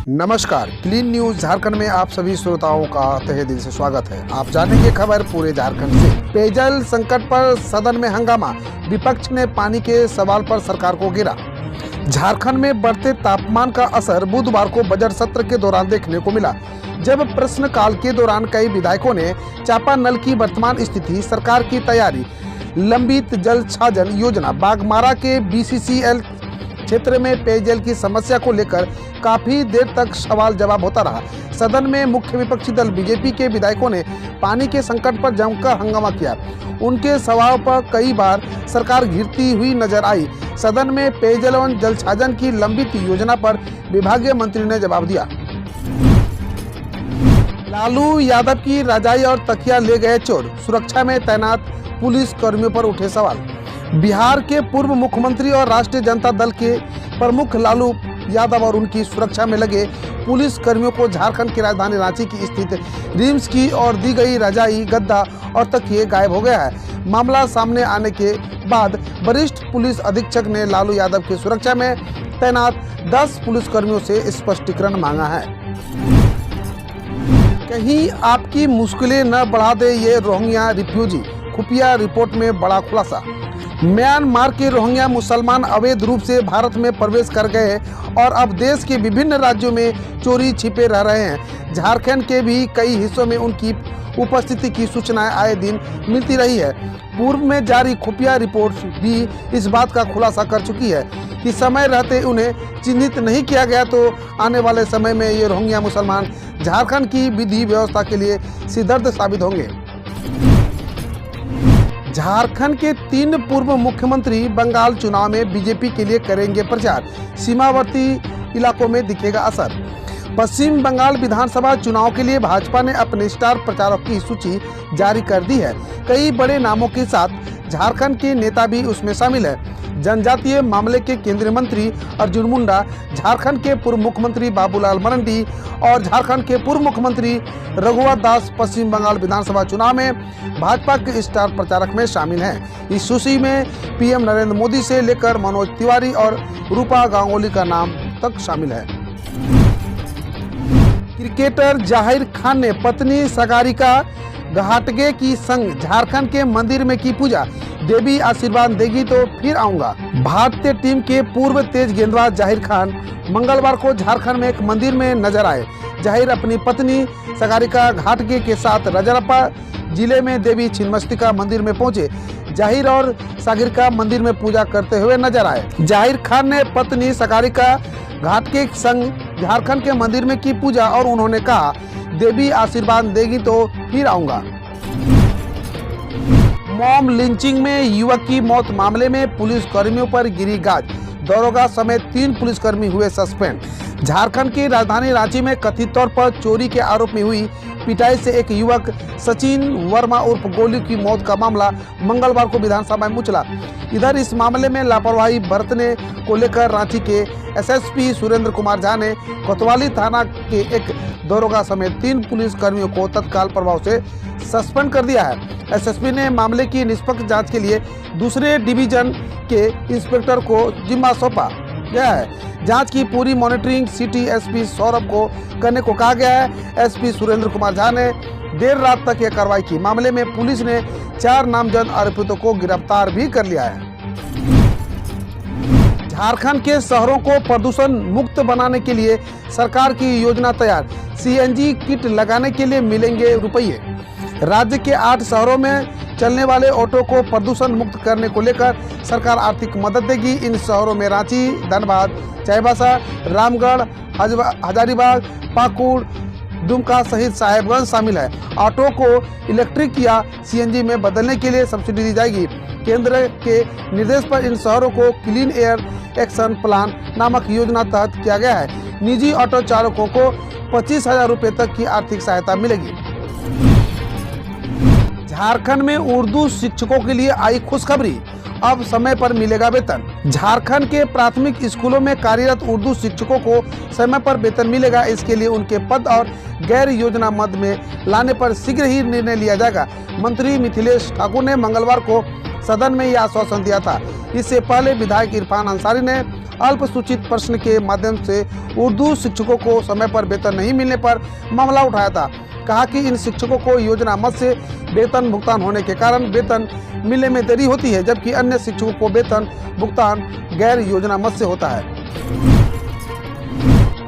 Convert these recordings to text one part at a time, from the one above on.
नमस्कार, clean news Jharkhand में आप सभी श्रोताओं का तहे दिल से स्वागत है। आप जानेंगे खबर पूरे झारखंड से। पेयजल संकट पर सदन में हंगामा, विपक्ष ने पानी के सवाल पर सरकार को घेरा। झारखंड में बढ़ते तापमान का असर बुधवार को बजट सत्र के दौरान देखने को मिला, जब प्रश्नकाल के दौरान कई विधायकों ने चापानल की वर्तमान स्थिति, सरकार की तैयारी, लंबित जल छाजन योजना, बाघमारा के BCCL क्षेत्र में पेयजल की समस्या को लेकर काफी देर तक सवाल जवाब होता रहा। सदन में मुख्य विपक्षी दल बीजेपी के विधायकों ने पानी के संकट पर जमकर हंगामा किया। उनके सवाल पर कई बार सरकार घिरती हुई नजर आई। सदन में पेयजल एवं जल छाजन की लंबित योजना पर विभागीय मंत्री ने जवाब दिया। लालू यादव की रजाई और तकिया ले गए चोर, सुरक्षा में तैनात पुलिस कर्मियों पर उठे सवाल। बिहार के पूर्व मुख्यमंत्री और राष्ट्रीय जनता दल के प्रमुख लालू यादव और उनकी सुरक्षा में लगे पुलिस कर्मियों को झारखंड की राजधानी रांची की स्थित रिम्स की ओर दी गई रजाई, गद्दा और तकिए गायब हो गया है। मामला सामने आने के बाद वरिष्ठ पुलिस अधीक्षक ने लालू यादव की सुरक्षा में तैनात 10 पुलिस कर्मियों से स्पष्टीकरण मांगा है। कहीं आपकी मुश्किलें न बढ़ा दे ये रोहिंग्या रिफ्यूजी, खुफिया रिपोर्ट में बड़ा खुलासा। म्यांमार के रोहिंग्या मुसलमान अवैध रूप से भारत में प्रवेश कर गए और अब देश के विभिन्न राज्यों में चोरी छिपे रह रहे हैं। झारखंड के भी कई हिस्सों में उनकी उपस्थिति की सूचनाएं आए दिन मिलती रही है। पूर्व में जारी खुफिया रिपोर्ट भी इस बात का खुलासा कर चुकी है कि समय रहते उन्हें चिन्हित नहीं किया गया तो आने वाले समय में ये रोहिंग्या मुसलमान झारखंड की विधि व्यवस्था के लिए सिरदर्द साबित होंगे। झारखंड के 3 पूर्व मुख्यमंत्री बंगाल चुनाव में बीजेपी के लिए करेंगे प्रचार, सीमावर्ती इलाकों में दिखेगा असर। पश्चिम बंगाल विधानसभा चुनाव के लिए भाजपा ने अपने स्टार प्रचारक की सूची जारी कर दी है। कई बड़े नामों के साथ झारखंड के नेता भी उसमें शामिल है। जनजातीय मामले के केंद्रीय मंत्री अर्जुन मुंडा, झारखंड के पूर्व मुख्यमंत्री बाबूलाल मरांडी और झारखंड के पूर्व मुख्यमंत्री रघुवर दास पश्चिम बंगाल विधानसभा चुनाव में भाजपा के स्टार प्रचारक में शामिल हैं। इस सूची में PM नरेंद्र मोदी से लेकर मनोज तिवारी और रूपा गांगुली का नाम तक शामिल है। क्रिकेटर जाहिर खान ने पत्नी सागरिका घाटगे की संग झारखंड के मंदिर में की पूजा, देवी आशीर्वाद देगी तो फिर आऊंगा। भारतीय टीम के पूर्व तेज गेंदबाज जाहिर खान मंगलवार को झारखंड में एक मंदिर में नजर आए। जाहिर अपनी पत्नी सागरिका घाटगे के साथ रजरप्पा जिले में देवी छिन्नमस्तिका मंदिर में पहुंचे। जाहिर और सागरिका मंदिर में पूजा करते हुए नजर आए। जाहिर खान ने पत्नी सागरिका घाटगे के संग झारखंड के मंदिर में की पूजा और उन्होंने कहा, देवी आशीर्वाद देगी तो फिर आऊंगा। मॉब लिंचिंग में युवक की मौत मामले में पुलिस कर्मियों पर गिरी गाज, दरोगा समेत 3 पुलिसकर्मी हुए सस्पेंड। झारखंड की राजधानी रांची में कथित तौर पर चोरी के आरोप में हुई पिटाई से एक युवक सचिन वर्मा उर्फ गोलू की मौत का मामला मंगलवार को विधानसभा में उछला। इधर इस मामले में लापरवाही बरतने को लेकर रांची के SSP सुरेंद्र कुमार झा ने कोतवाली थाना के एक दरोगा समेत 3 पुलिस कर्मियों को तत्काल प्रभाव से सस्पेंड कर दिया है। SSP ने मामले की निष्पक्ष जांच के लिए दूसरे डिवीजन के इंस्पेक्टर को जिम्मा सौंपा गया है। जांच की पूरी मॉनिटरिंग सिटी SP सौरभ को करने को कहा गया है। SP सुरेंद्र कुमार झा ने देर रात तक यह कार्रवाई की। मामले में पुलिस ने 4 नामजद आरोपितों को गिरफ्तार भी कर लिया है। झारखंड के शहरों को प्रदूषण मुक्त बनाने के लिए सरकार की योजना तैयार, CNG किट लगाने के लिए मिलेंगे रुपये। राज्य के 8 शहरों में चलने वाले ऑटो को प्रदूषण मुक्त करने को लेकर सरकार आर्थिक मदद देगी। इन शहरों में रांची, धनबाद, चाईबासा, रामगढ़, हजारीबाग, पाकुड़, दुमका सहित साहेबगंज शामिल है। ऑटो को इलेक्ट्रिक या CNG में बदलने के लिए सब्सिडी दी जाएगी। केंद्र के निर्देश पर इन शहरों को क्लीन एयर एक्शन प्लान नामक योजना तहत किया गया है। निजी ऑटो चालकों को 25,000 रुपये तक की आर्थिक सहायता मिलेगी। झारखंड में उर्दू शिक्षकों के लिए आई खुशखबरी, अब समय पर मिलेगा वेतन। झारखंड के प्राथमिक स्कूलों में कार्यरत उर्दू शिक्षकों को समय पर वेतन मिलेगा। इसके लिए उनके पद और गैर योजना मद में लाने पर शीघ्र ही निर्णय लिया जाएगा। मंत्री मिथिलेश ठाकुर ने मंगलवार को सदन में यह आश्वासन दिया था। इससे पहले विधायक इरफान अंसारी ने अल्पसूचित प्रश्न के माध्यम से उर्दू शिक्षकों को समय पर वेतन नहीं मिलने पर मामला उठाया था। कहा कि इन शिक्षकों को योजना मद से वेतन भुगतान होने के कारण वेतन मिलने में देरी होती है, जबकि अन्य शिक्षकों को वेतन भुगतान गैर योजना मद से होता है।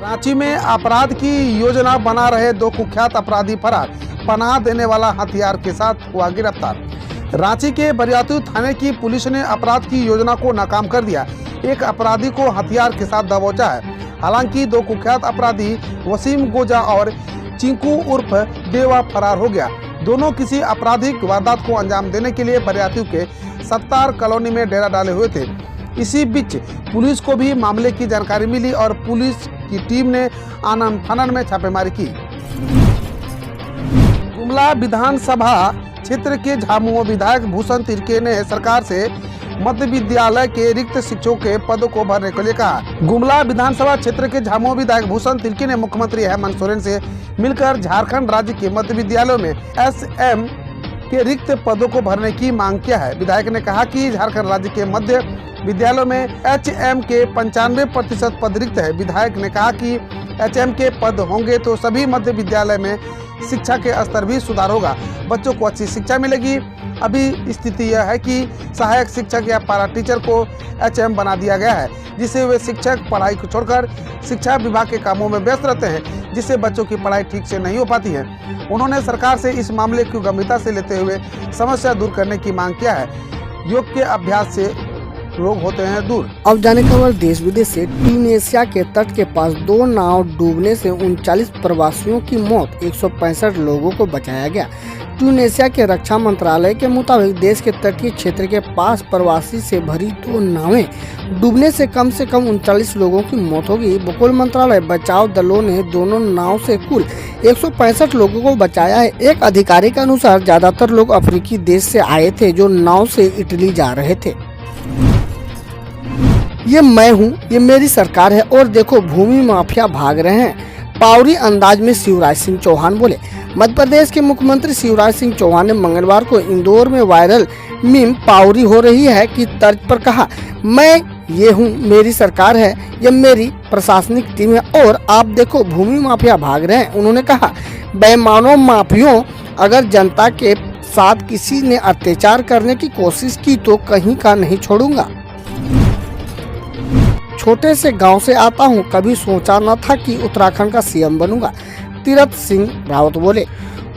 रांची में अपराध की योजना बना रहे 2 कुख्यात अपराधी फरार, पनाह देने वाला हथियार के साथ हुआ गिरफ्तार। रांची के बरियातू थाने की पुलिस ने अपराध की योजना को नाकाम कर दिया। एक अपराधी को हथियार के साथ दबोचा है। हालांकि 2 कुख्यात अपराधी वसीम गोजा और चिंकू उर्फ देवा फरार हो गया। दोनों किसी आपराधिक वारदात को अंजाम देने के लिए बरियातू के सत्तार कॉलोनी में डेरा डाले हुए थे। इसी बीच पुलिस को भी मामले की जानकारी मिली और पुलिस की टीम ने आनन फानन में छापेमारी की। गुमला विधानसभा क्षेत्र के झामुमो विधायक भूषण तिर्की ने सरकार से मध्य विद्यालय के रिक्त शिक्षकों के पदों को भरने के लिए कहा। गुमला विधानसभा क्षेत्र के झामुमो विधायक भूषण तिर्की ने मुख्यमंत्री हेमंत सोरेन से मिलकर झारखंड राज्य के मध्य विद्यालयों में एसएम के रिक्त पदों को भरने की मांग किया है। विधायक ने कहा कि झारखंड राज्य के मध्य विद्यालयों में एचएम के 95% पद रिक्त है। विधायक ने कहा कि एचएम के पद होंगे तो सभी मध्य विद्यालय में शिक्षा के स्तर भी सुधार होगा, बच्चों को अच्छी शिक्षा मिलेगी। अभी स्थिति यह है कि सहायक शिक्षक या पारा टीचर को एचएम बना दिया गया है, जिससे वे शिक्षक पढ़ाई को छोड़कर शिक्षा विभाग के कामों में व्यस्त रहते हैं, जिससे बच्चों की पढ़ाई ठीक से नहीं हो पाती है। उन्होंने सरकार से इस मामले को गंभीरता से लेते हुए समस्या दूर करने की मांग किया है। योग के अभ्यास से रोग होते हैं दूर। अब जाने खबर देश विदेश से। ट्यूनीशिया के तट के पास 2 नाव डूबने से 39 प्रवासियों की मौत, 165 लोगों को बचाया गया। ट्यूनीशिया के रक्षा मंत्रालय के मुताबिक देश के तटीय क्षेत्र के पास प्रवासी से भरी 2 नावें डूबने से कम 39 लोगों की मौत हो गई। बकुल मंत्रालय बचाव दलों ने दोनों नाव से कुल 165 लोगों को बचाया है। एक अधिकारी के अनुसार ज्यादातर लोग अफ्रीकी देश से आए थे जो नाव से इटली जा रहे थे। ये मैं हूँ, ये मेरी सरकार है और देखो भूमि माफिया भाग रहे हैं, पावरी अंदाज में शिवराज सिंह चौहान बोले। मध्य प्रदेश के मुख्यमंत्री शिवराज सिंह चौहान ने मंगलवार को इंदौर में वायरल मीम पावरी हो रही है की तर्ज पर कहा, मैं ये हूँ, मेरी सरकार है, ये मेरी प्रशासनिक टीम है और आप देखो भूमि माफिया भाग रहे हैं। उन्होंने कहा, बेईमानों माफियों, अगर जनता के साथ किसी ने अत्याचार करने की कोशिश की तो कहीं का नहीं छोड़ूंगा। छोटे से गांव से आता हूं, कभी सोचा न था कि उत्तराखंड का सीएम बनूंगा, तीरथ सिंह रावत बोले।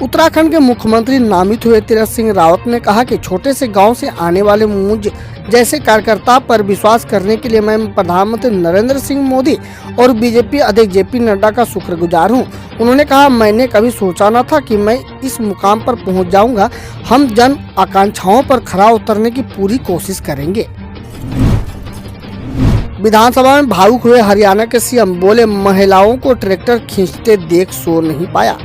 उत्तराखंड के मुख्यमंत्री नामित हुए तीरथ सिंह रावत ने कहा कि छोटे से गांव से आने वाले मुझ जैसे कार्यकर्ता पर विश्वास करने के लिए मैं प्रधानमंत्री नरेंद्र सिंह मोदी और बीजेपी अध्यक्ष जेपी नड्डा का शुक्रगुजार हूं। उन्होंने कहा, मैंने कभी सोचा न था कि मैं इस मुकाम पर पहुंच जाऊंगा। हम जन आकांक्षाओं पर खरा उतरने की पूरी कोशिश करेंगे। विधानसभा में भावुक हुए हरियाणा के सीएम बोले, महिलाओं को ट्रैक्टर खींचते देख सो नहीं पाया।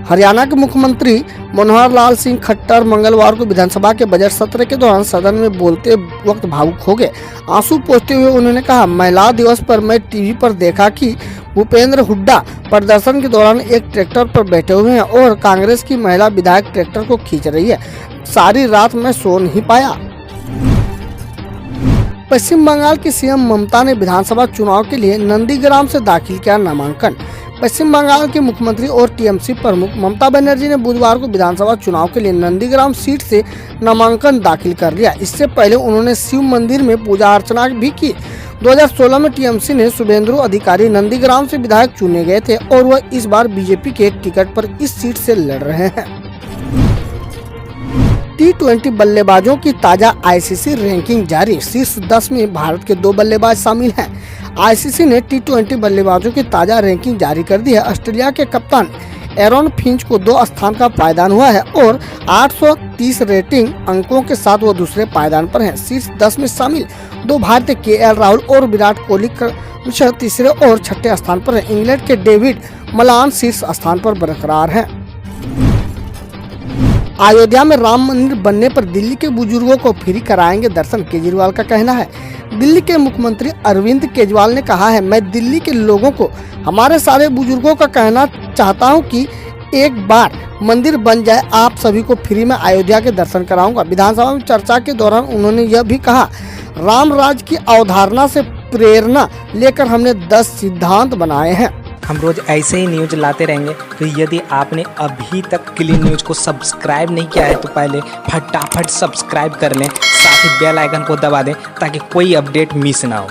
हरियाणा के मुख्यमंत्री मनोहर लाल सिंह खट्टर मंगलवार को विधानसभा के बजट सत्र के दौरान सदन में बोलते वक्त भावुक हो गए। आंसू पोंछते हुए उन्होंने कहा, महिला दिवस पर मैं टीवी पर देखा कि भूपेंद्र हुड्डा प्रदर्शन के दौरान एक ट्रैक्टर पर बैठे हुए हैं और कांग्रेस की महिला विधायक ट्रैक्टर को खींच रही है। सारी रात मैं सो नहीं पाया। पश्चिम बंगाल की सीएम ममता ने विधानसभा चुनाव के लिए नंदीग्राम से दाखिल किया नामांकन। पश्चिम बंगाल के मुख्यमंत्री और टीएमसी प्रमुख ममता बनर्जी ने बुधवार को विधानसभा चुनाव के लिए नंदीग्राम सीट से नामांकन दाखिल कर लिया। इससे पहले उन्होंने शिव मंदिर में पूजा अर्चना भी की। 2016 में टीएमसी ने शुभेंदु अधिकारी नंदीग्राम से विधायक चुने गए थे और वह इस बार बीजेपी के टिकट पर इस सीट से लड़ रहे हैं। T20 बल्लेबाजों की ताजा आईसीसी रैंकिंग जारी। शीर्ष 10 में भारत के 2 बल्लेबाज शामिल हैं। आईसीसी ने T20 बल्लेबाजों की ताजा रैंकिंग जारी कर दी है। ऑस्ट्रेलिया के कप्तान एरन फिंच को 2 स्थान का पायदान हुआ है और 830 रेटिंग अंकों के साथ वो दूसरे पायदान पर हैं। शीर्ष 10 में शामिल 2 भारतीय केएल राहुल और विराट कोहली तीसरे और छठे स्थान पर हैं। इंग्लैंड के डेविड मलान शीर्ष स्थान पर बरकरार हैं। अयोध्या में राम मंदिर बनने पर दिल्ली के बुजुर्गों को फ्री कराएंगे दर्शन, केजरीवाल का कहना है। दिल्ली के मुख्यमंत्री अरविंद केजरीवाल ने कहा है, मैं दिल्ली के लोगों को, हमारे सारे बुजुर्गों का कहना चाहता हूं कि एक बार मंदिर बन जाए, आप सभी को फ्री में अयोध्या के दर्शन कराऊंगा। विधानसभा में चर्चा के दौरान उन्होंने यह भी कहा, राम राज की अवधारणा से प्रेरणा लेकर हमने 10 सिद्धांत बनाए हैं। हम रोज ऐसे ही न्यूज लाते रहेंगे। तो यदि आपने अभी तक क्लीन न्यूज को सब्सक्राइब नहीं किया है तो पहले फटाफट सब्सक्राइब कर लें, साथ ही बेल आइकन को दबा दें ताकि कोई अपडेट मिस ना हो।